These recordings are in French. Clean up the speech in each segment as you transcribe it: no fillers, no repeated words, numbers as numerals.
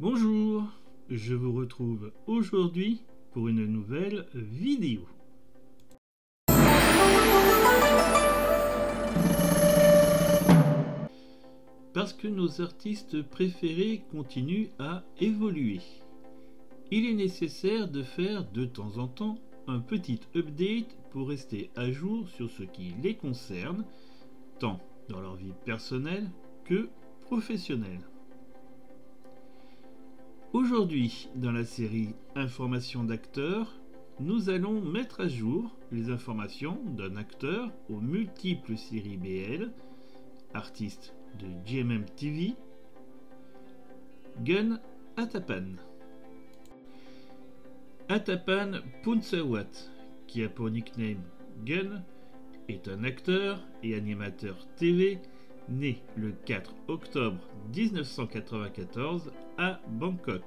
Bonjour, je vous retrouve aujourd'hui pour une nouvelle vidéo. Parce que nos artistes préférés continuent à évoluer, il est nécessaire de faire de temps en temps un petit update pour rester à jour sur ce qui les concerne, tant dans leur vie personnelle que professionnelle. Aujourd'hui, dans la série Informations d'acteurs, nous allons mettre à jour les informations d'un acteur aux multiples séries BL, artiste de GMM TV, Gun Atapan. Atapan Punsawat, qui a pour nickname Gun, est un acteur et animateur TV né le 4 octobre 1994 à Bangkok.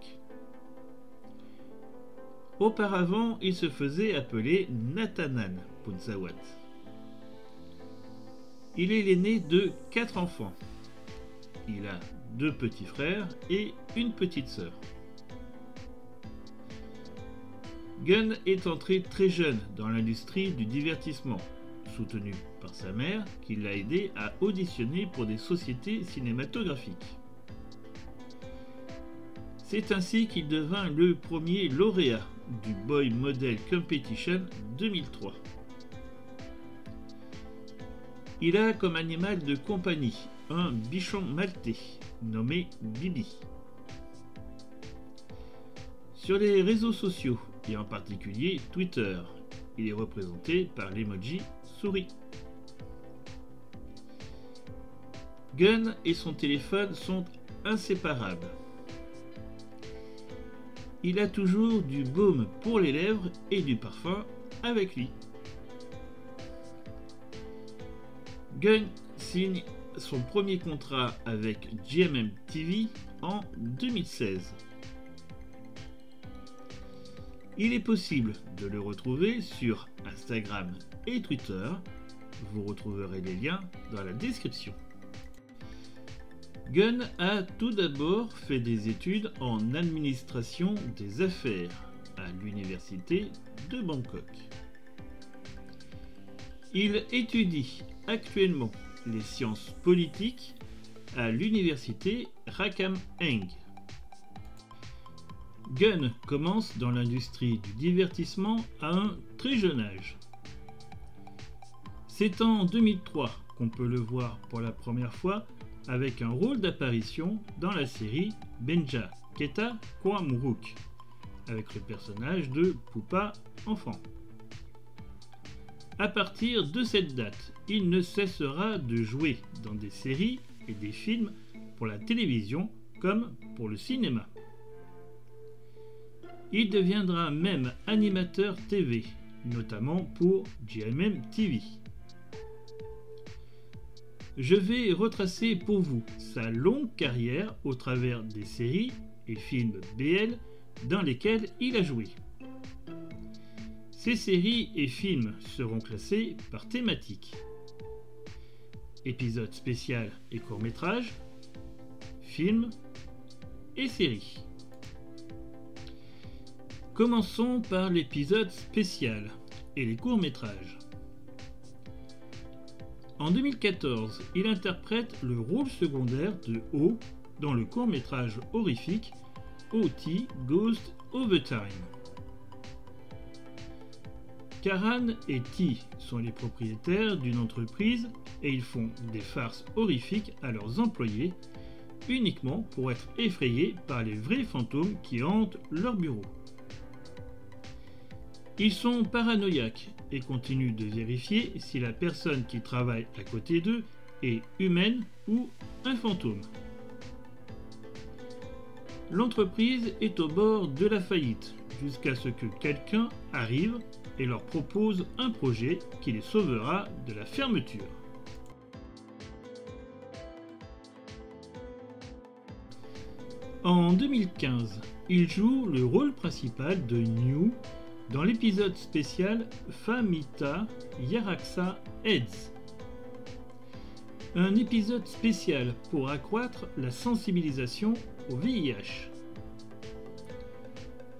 Auparavant, il se faisait appeler Nathanan Punsawat. Il est l'aîné de 4 enfants. Il a 2 petits frères et une petite sœur. Gun est entré très jeune dans l'industrie du divertissement, soutenu par sa mère qui l'a aidé à auditionner pour des sociétés cinématographiques. C'est ainsi qu'il devint le premier lauréat du Boy Model Competition 2003. Il a comme animal de compagnie un bichon maltais nommé Bibi. Sur les réseaux sociaux et en particulier Twitter, il est représenté par l'emoji souris. Gun et son téléphone sont inséparables. Il a toujours du baume pour les lèvres et du parfum avec lui. Gun signe son premier contrat avec GMM TV en 2016. Il est possible de le retrouver sur Instagram et Twitter. Vous retrouverez les liens dans la description. Gun a tout d'abord fait des études en administration des affaires à l'université de Bangkok. Il étudie actuellement les sciences politiques à l'université Rakam-Eng. Gun commence dans l'industrie du divertissement à un très jeune âge. C'est en 2003 qu'on peut le voir pour la première fois avec un rôle d'apparition dans la série Benja Keta Koamuruk avec le personnage de Pupa enfant. À partir de cette date, il ne cessera de jouer dans des séries et des films pour la télévision comme pour le cinéma. Il deviendra même animateur TV, notamment pour GMM TV. Je vais retracer pour vous sa longue carrière au travers des séries et films BL dans lesquels il a joué. Ces séries et films seront classés par thématique. Épisode spécial et court-métrage, films et séries. Commençons par l'épisode spécial et les courts-métrages. En 2014, il interprète le rôle secondaire de O dans le court-métrage horrifique O.T. Ghost Overtime. Karan et T sont les propriétaires d'une entreprise et ils font des farces horrifiques à leurs employés uniquement pour être effrayés par les vrais fantômes qui hantent leur bureau. Ils sont paranoïaques et continuent de vérifier si la personne qui travaille à côté d'eux est humaine ou un fantôme. L'entreprise est au bord de la faillite jusqu'à ce que quelqu'un arrive et leur propose un projet qui les sauvera de la fermeture. En 2015, il joue le rôle principal de New dans l'épisode spécial Famita Yaraksa AIDS. Un épisode spécial pour accroître la sensibilisation au VIH.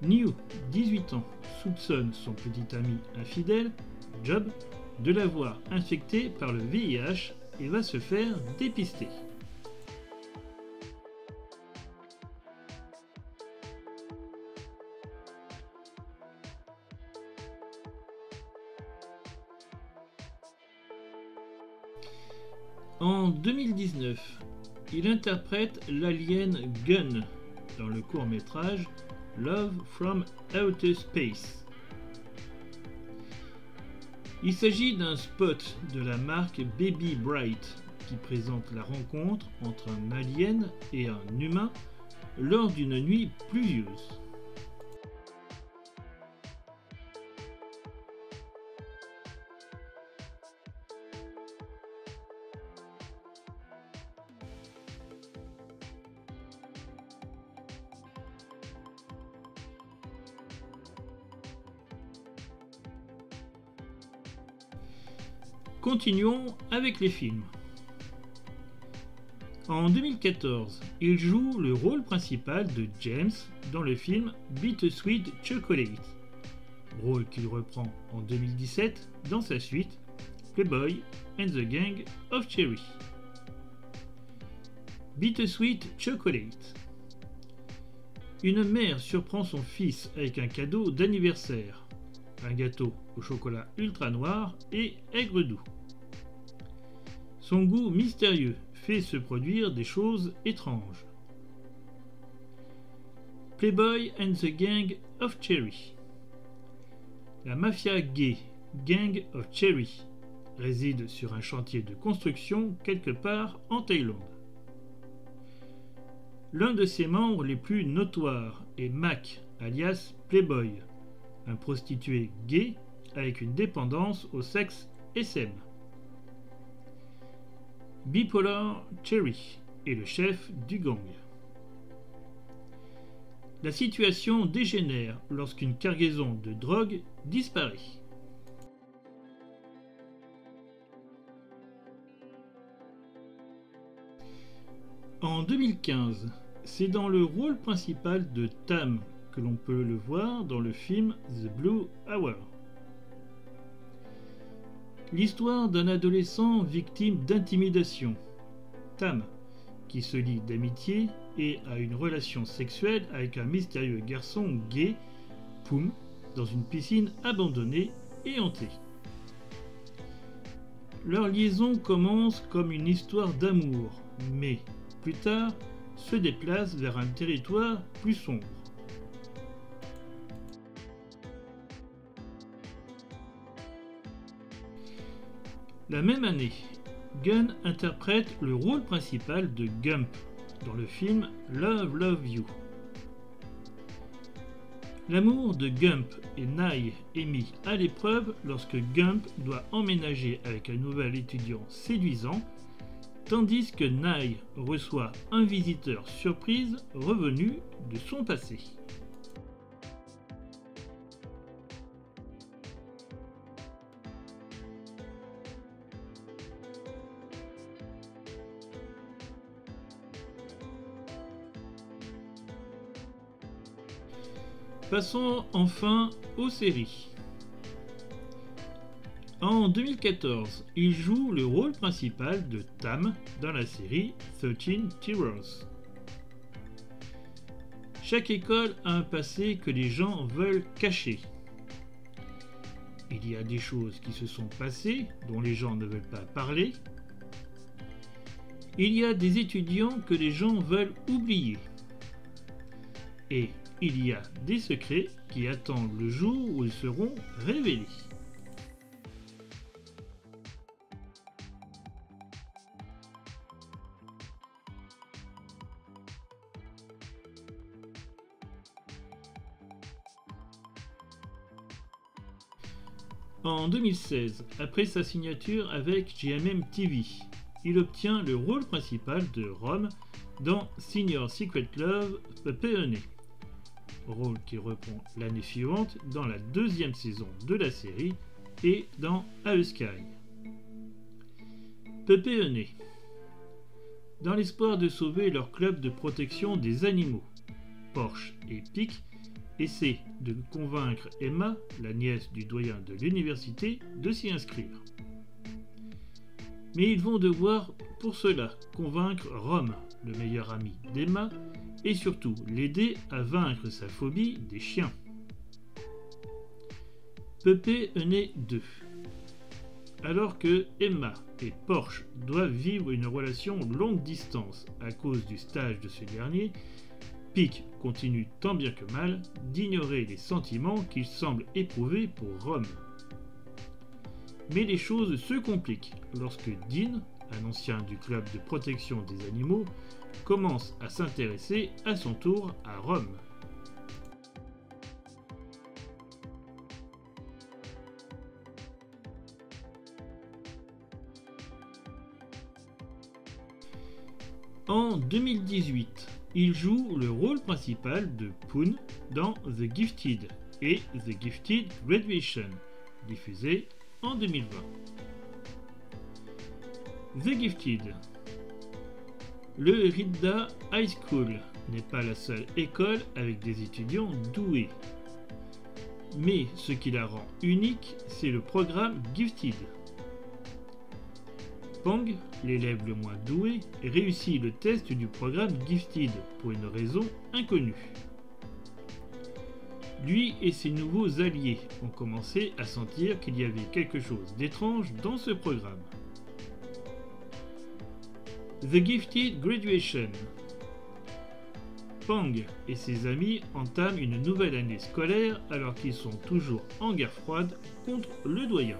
New, 18 ans, soupçonne son petit ami infidèle, Job, de l'avoir infecté par le VIH et va se faire dépister. En 2019, il interprète l'alien Gunn dans le court-métrage Love from Outer Space. Il s'agit d'un spot de la marque Baby Bright qui présente la rencontre entre un alien et un humain lors d'une nuit pluvieuse. Continuons avec les films. En 2014, il joue le rôle principal de James dans le film Bittersweet Chocolate, rôle qu'il reprend en 2017 dans sa suite Playboy and the Gang of Cherry. Bittersweet Chocolate. Une mère surprend son fils avec un cadeau d'anniversaire, un gâteau au chocolat ultra noir et aigre doux. Son goût mystérieux fait se produire des choses étranges. Playboy and the Gang of Cherry. La mafia gay Gang of Cherry réside sur un chantier de construction quelque part en Thaïlande. L'un de ses membres les plus notoires est Mac, alias Playboy, un prostitué gay avec une dépendance au sexe SM. Bipolar Cherry est le chef du gang. La situation dégénère lorsqu'une cargaison de drogue disparaît. En 2015, c'est dans le rôle principal de Tam que l'on peut le voir dans le film The Blue Hour. L'histoire d'un adolescent victime d'intimidation, Tam, qui se lie d'amitié et a une relation sexuelle avec un mystérieux garçon gay, Poum, dans une piscine abandonnée et hantée. Leur liaison commence comme une histoire d'amour, mais plus tard se déplace vers un territoire plus sombre. La même année, Gunn interprète le rôle principal de Gump dans le film Love, Love You. L'amour de Gump et Nye est mis à l'épreuve lorsque Gump doit emménager avec un nouvel étudiant séduisant, tandis que Nye reçoit un visiteur surprise revenu de son passé. Passons enfin aux séries. En 2014, il joue le rôle principal de Tam dans la série 13 Terrors. Chaque école a un passé que les gens veulent cacher. Il y a des choses qui se sont passées dont les gens ne veulent pas parler. Il y a des étudiants que les gens veulent oublier. Et il y a des secrets qui attendent le jour où ils seront révélés. En 2016, après sa signature avec GMM TV, il obtient le rôle principal de Rom dans Senior Secret Love Pepe Honey, rôle qui reprend l'année suivante dans la deuxième saison de la série et dans A Sky. Pepe Honey. Dans l'espoir de sauver leur club de protection des animaux, Porsche et Pic essaie de convaincre Emma, la nièce du doyen de l'université, de s'y inscrire. Mais ils vont devoir, pour cela, convaincre Rom, le meilleur ami d'Emma, et surtout l'aider à vaincre sa phobie des chiens. Pepe en est 2. Alors que Emma et Porsche doivent vivre une relation longue distance à cause du stage de ce dernier, Pic continue tant bien que mal d'ignorer les sentiments qu'il semble éprouver pour Rom. Mais les choses se compliquent lorsque Dean, un ancien du club de protection des animaux, commence à s'intéresser à son tour à Rom. En 2018, il joue le rôle principal de Poon dans The Gifted et The Gifted Graduation, diffusé en 2020. The Gifted. Le Ridda High School n'est pas la seule école avec des étudiants doués. Mais ce qui la rend unique, c'est le programme Gifted. Pang, l'élève le moins doué, réussit le test du programme Gifted pour une raison inconnue. Lui et ses nouveaux alliés ont commencé à sentir qu'il y avait quelque chose d'étrange dans ce programme. The Gifted Graduation. Pang et ses amis entament une nouvelle année scolaire alors qu'ils sont toujours en guerre froide contre le doyen.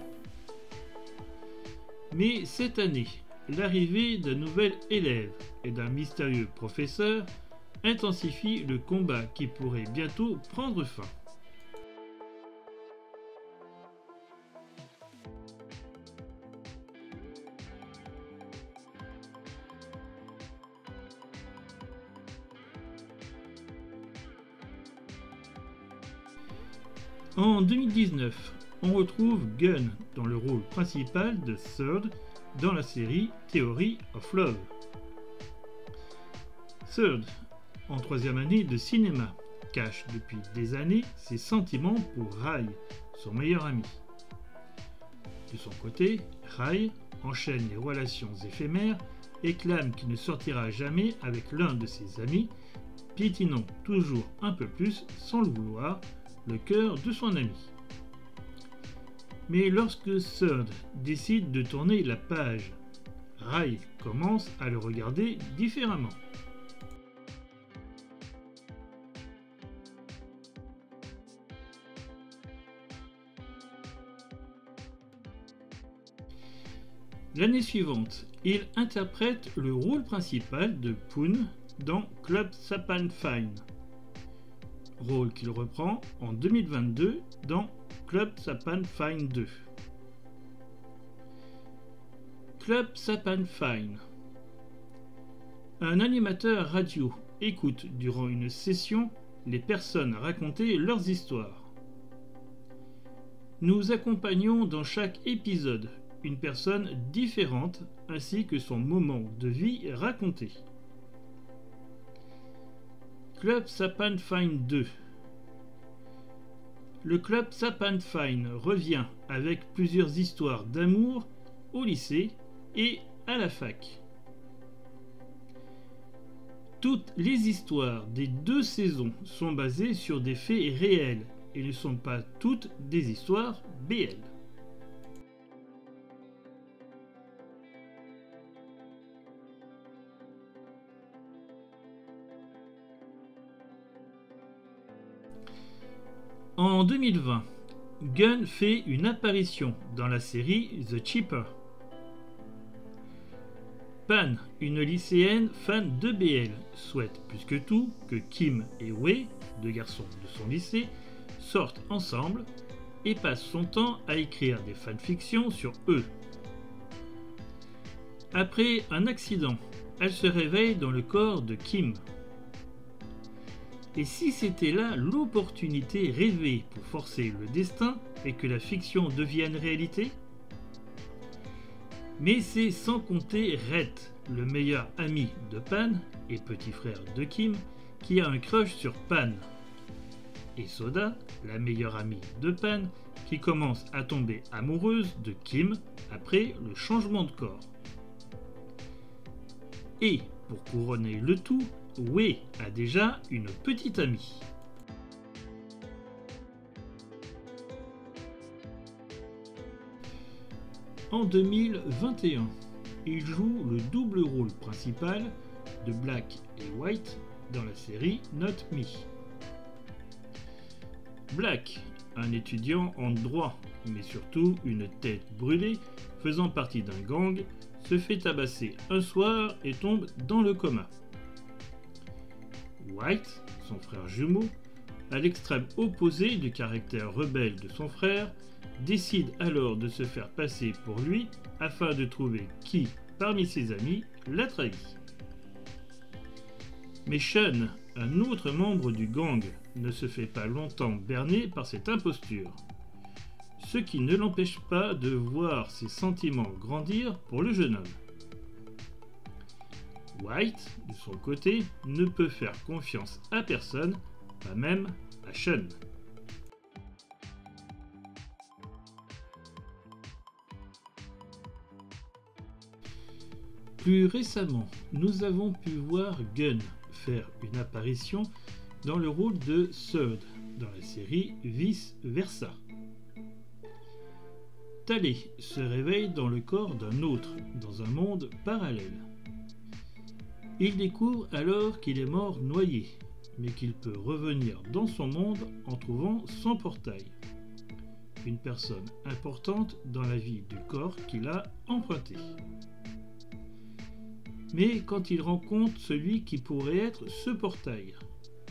Mais cette année, l'arrivée d'un nouvel élève et d'un mystérieux professeur intensifie le combat qui pourrait bientôt prendre fin. En 2019, on retrouve Gunn dans le rôle principal de Third dans la série Theory of Love. Third, en 3e année de cinéma, cache depuis des années ses sentiments pour Rai, son meilleur ami. De son côté, Rai enchaîne les relations éphémères et clame qu'il ne sortira jamais avec l'un de ses amis, piétinant toujours un peu plus, sans le vouloir, le cœur de son ami. Mais lorsque Third décide de tourner la page, Rai commence à le regarder différemment. L'année suivante, il interprète le rôle principal de Poon dans Club Sappan Fine, rôle qu'il reprend en 2022 dans Club Sappan Fine 2. Club Sappan Fine. Un animateur radio écoute durant une session les personnes raconter leurs histoires. Nous accompagnons dans chaque épisode une personne différente ainsi que son moment de vie raconté. Club Sappan Fine 2. Le Club Sappan Fine revient avec plusieurs histoires d'amour au lycée et à la fac. Toutes les histoires des 2 saisons sont basées sur des faits réels et ne sont pas toutes des histoires BL. En 2020, Gunn fait une apparition dans la série The Cheaper. Pan, une lycéenne fan de BL, souhaite plus que tout que Kim et Wei, 2 garçons de son lycée, sortent ensemble et passe son temps à écrire des fanfictions sur eux. Après un accident, elle se réveille dans le corps de Kim. Et si c'était là l'opportunité rêvée pour forcer le destin et que la fiction devienne réalité? Mais c'est sans compter Rhett, le meilleur ami de Pan et petit frère de Kim, qui a un crush sur Pan. et Soda, la meilleure amie de Pan, qui commence à tomber amoureuse de Kim après le changement de corps. Et, pour couronner le tout, Wei a déjà une petite amie. En 2021, il joue le double rôle principal de Black et White dans la série Not Me. Black, un étudiant en droit, mais surtout une tête brûlée, faisant partie d'un gang, se fait tabasser un soir et tombe dans le coma. White, son frère jumeau, à l'extrême opposé du caractère rebelle de son frère, décide alors de se faire passer pour lui afin de trouver qui, parmi ses amis, l'a trahi. Mais Sean, un autre membre du gang, ne se fait pas longtemps berner par cette imposture, ce qui ne l'empêche pas de voir ses sentiments grandir pour le jeune homme. White, de son côté, ne peut faire confiance à personne, pas même à Sean. Plus récemment, nous avons pu voir Gunn faire une apparition dans le rôle de Third dans la série Vice Versa. Talley se réveille dans le corps d'un autre, dans un monde parallèle. Il découvre alors qu'il est mort noyé, mais qu'il peut revenir dans son monde en trouvant son portail. Une personne importante dans la vie du corps qu'il a emprunté. Mais quand il rencontre celui qui pourrait être ce portail,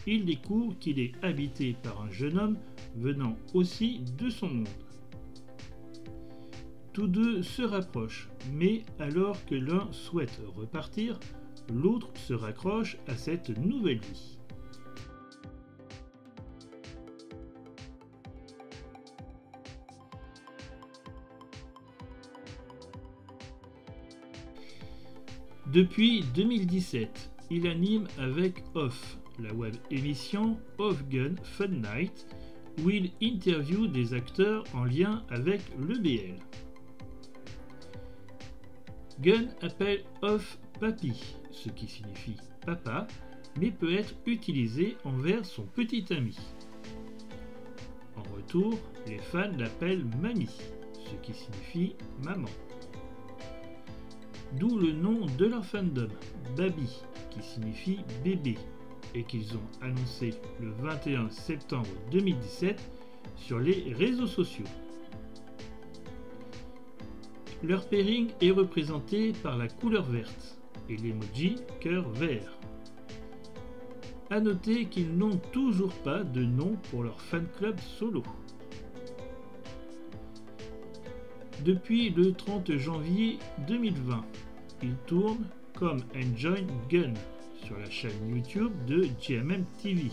il découvre qu'il est habité par un jeune homme venant aussi de son monde. Tous deux se rapprochent, mais alors que l'un souhaite repartir, l'autre se raccroche à cette nouvelle vie. Depuis 2017, il anime avec Off, la web émission Off Gun Fun Night, où il interviewe des acteurs en lien avec l'EBL. Gunn appelle Off Papi, ce qui signifie papa, mais peut être utilisé envers son petit ami. En retour, les fans l'appellent Mamie, ce qui signifie maman. D'où le nom de leur fandom, Baby, qui signifie bébé, et qu'ils ont annoncé le 21 septembre 2017 sur les réseaux sociaux. Leur pairing est représenté par la couleur verte et l'emoji cœur vert. A noter qu'ils n'ont toujours pas de nom pour leur fan club solo. Depuis le 30 janvier 2020, ils tournent comme Enjoy Gun sur la chaîne YouTube de GMM TV,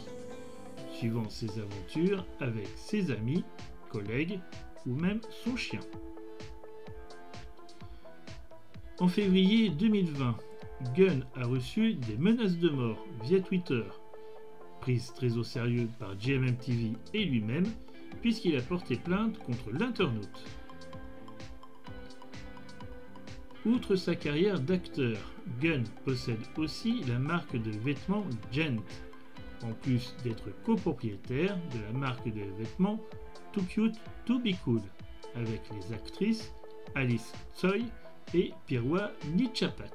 suivant ses aventures avec ses amis, collègues ou même son chien. En février 2020, Gunn a reçu des menaces de mort via Twitter, prises très au sérieux par GMM TV et lui-même, puisqu'il a porté plainte contre l'internaute. Outre sa carrière d'acteur, Gunn possède aussi la marque de vêtements Gent, en plus d'être copropriétaire de la marque de vêtements Too Cute To Be Cool, avec les actrices Alice Tsoi et Pirwa Nichapat.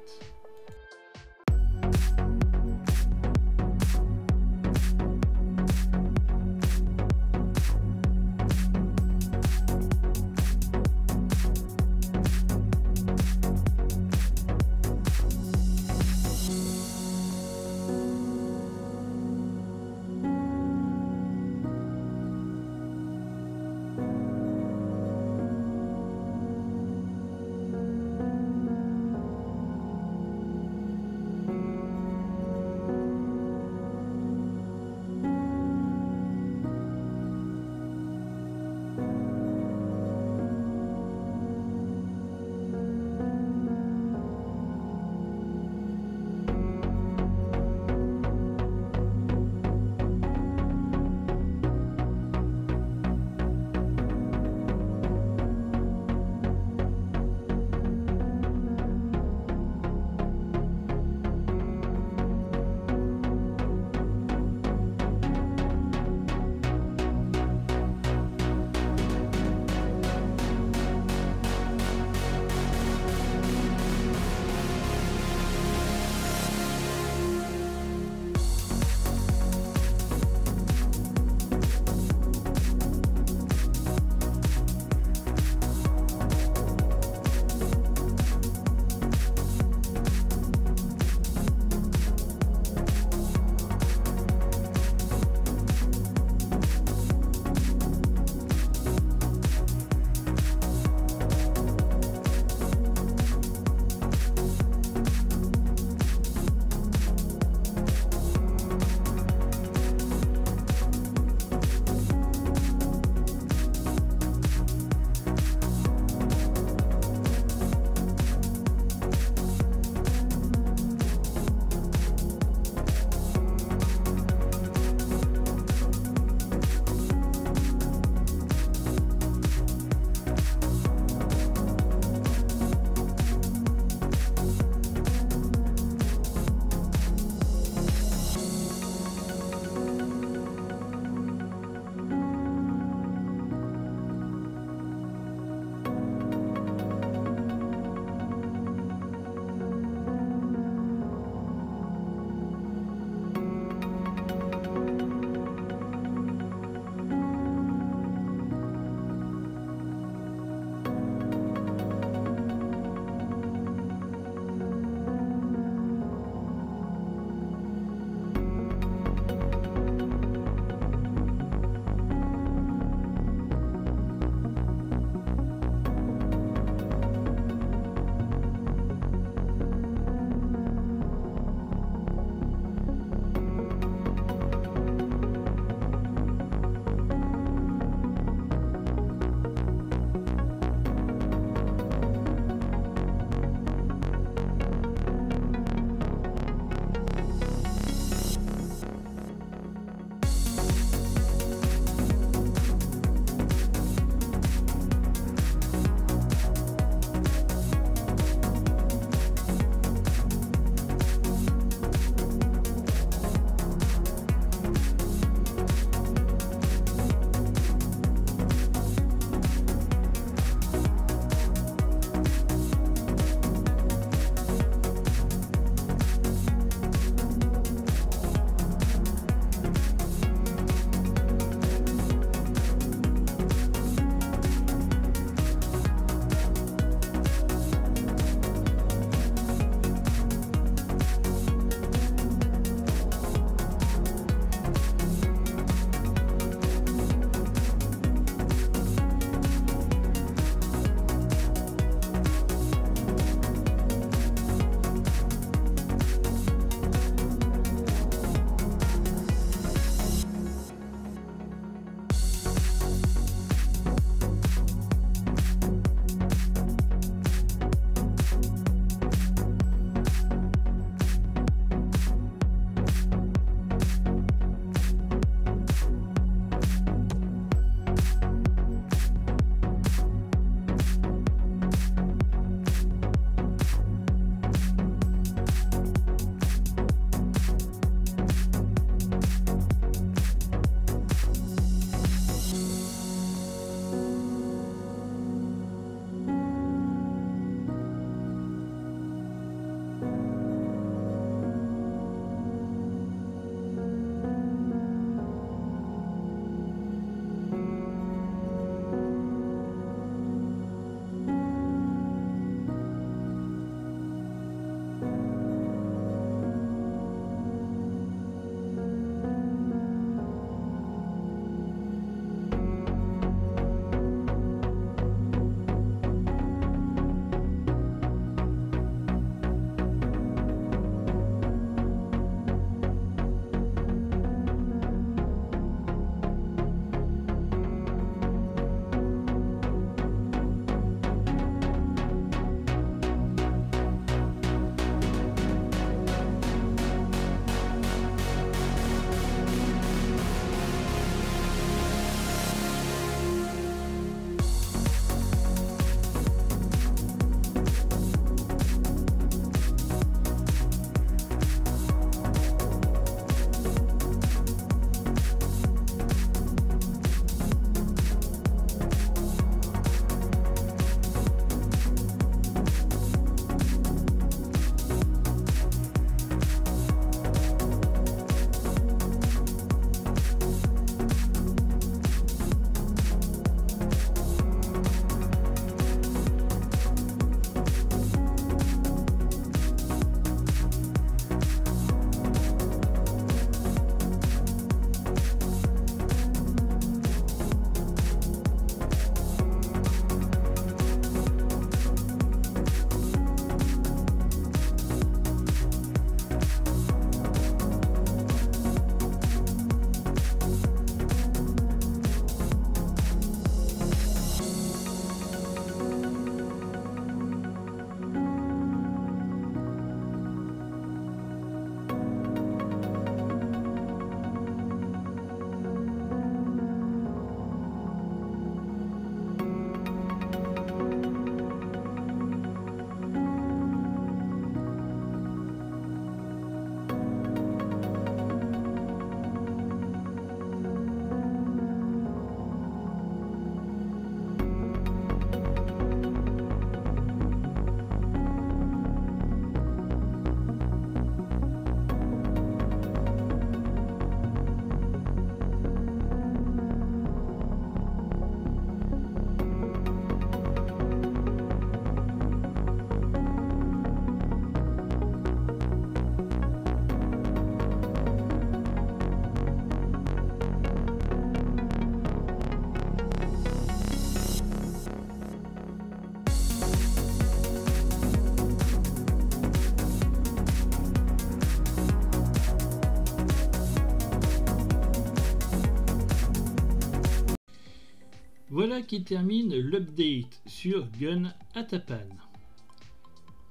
Voilà qui termine l'update sur Gun Hatapan.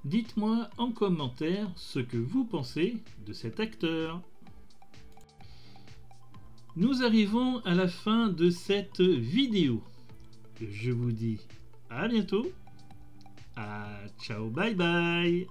Dites-moi en commentaire ce que vous pensez de cet acteur. Nous arrivons à la fin de cette vidéo. Je vous dis à bientôt. Ciao, bye bye.